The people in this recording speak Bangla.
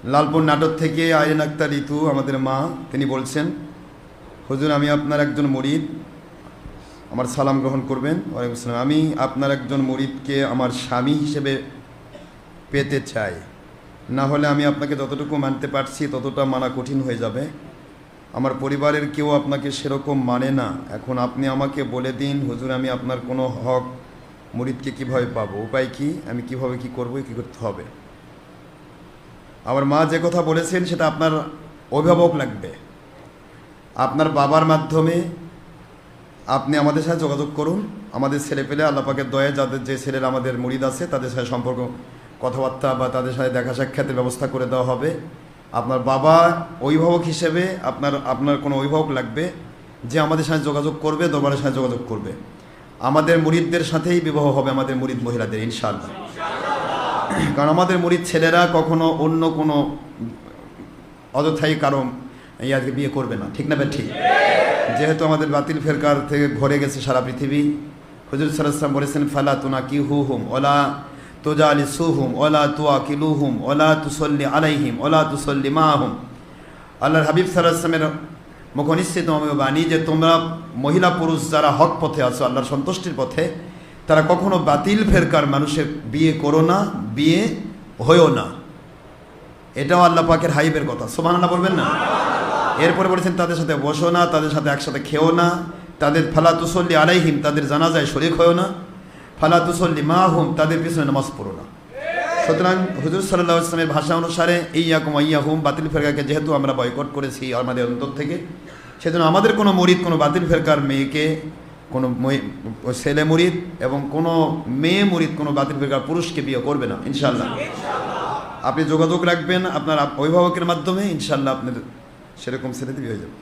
লালপুর নাটক থেকে আইরিন আক্তার ঋতু আমাদের মা, তিনি বলছেন, হুজুর আমি আপনার একজন মুরিদ, আমার সালাম গ্রহণ করবেন। ওয়ালাইকুম আসসালাম। আমি আপনার একজন মুরিদকে আমার স্বামী হিসেবে পেতে চাই, না হলে আমি আপনাকে যতটুকু মানতে পারছি ততটা মানা কঠিন হয়ে যাবে। আমার পরিবারের কেউ আপনাকে সেরকম মানে না। এখন আপনি আমাকে বলে দিন হুজুর, আমি আপনার কোনো হক মুরিদকে কিভাবে পাবো, উপায় কি, আমি কিভাবে কি করব, কি করতে হবে? আমার মা যে কথা বলেছেন সেটা আপনার অভিভাবক লাগবে। আপনার বাবার মাধ্যমে আপনি আমাদের সাথে যোগাযোগ করুন। আমাদের ছেলে পেলে আল্লাহ পাকের দয়ায় যাদের যে ছেলেরা আমাদের মুরিদ আছে তাদের সাথে সম্পর্ক, কথাবার্তা বা তাদের সাথে দেখা সাক্ষাতের ব্যবস্থা করে দেওয়া হবে। আপনার বাবা অভিভাবক হিসেবে আপনার কোনো অভিভাবক লাগবে যে আমাদের সাথে যোগাযোগ করবে, দরবারের সাথে যোগাযোগ করবে। আমাদের মুরিদদের সাথেই বিবাহ হবে, আমাদের মুরিদ মহিলাদের, ইনশাআল্লাহ। কারণ আমাদের মুরিদ ছেলেরা কখনো অন্য কোনো অযথাই কারণ ইয়াকে বিয়ে করবে না, ঠিক না ভাই? ঠিক। যেহেতু আমাদের বাতিল ফেরকার থেকে ভরে গেছে সারা পৃথিবী। হুজুর সাল্লাল্লাহু আলাইহি ওয়াসাল্লাম বলেছেন, ফালা তুনাকিহুহুম ওয়ালা তুজালিসুহুম ওয়ালা তুআকিলুহুম ওয়ালা তুসাল্লি আলাইহিম ওয়ালা তুসাল্লি মাআহুম। আল্লাহর হাবিব সাল্লাল্লাহু আলাইহি ওয়াসাল্লামের মুখনিসৃত বাণী যে তোমরা মহিলা পুরুষ যারা হক পথে আছো, আল্লাহর সন্তুষ্টির পথে, তারা কখনো বাতিল ফেরকার মানুষের বিয়ে করো না, বিয়ে হয়েও না। এটাও আল্লাহ পাকের হাবিবের কথা, সুবহানাল্লাহ বলবেন না? এরপরে বলেছেন তাদের সাথে বসো না, তাদের সাথে একসাথে খেও না, তাদের ফালা তুসল্লি আলাইহিম, তাদের জানাজায় শরীক হয়েও না, ফালা তুসল্লি মাহুম, তাদের পিছনে নামাজ পড়ো না। সুতরাং হুজুর সাল্লাল্লাহু আলাইহি ওয়াসাল্লামের ভাষা অনুসারে ইয়াকুম ইয়াহুম, বাতিল ফেরকাকে যেহেতু আমরা বয়কট করেছি আমাদের অন্তর থেকে, সেজন্য আমাদের কোনো মুরিদ কোনো বাতিল ফেরকার মেয়েকে, কোনো ছেলে মুরিদ এবং কোনো মেয়ে মুরিদ কোনো বাতিল ফেরকার পুরুষকে বিয়ে করবে না, ইনশাআল্লাহ। আপনি যোগাযোগ রাখবেন আপনার অভিভাবকের মাধ্যমে, ইনশাআল্লাহ আপনার সেরকম ছেলেতে বিয়ে হয়ে যাবে।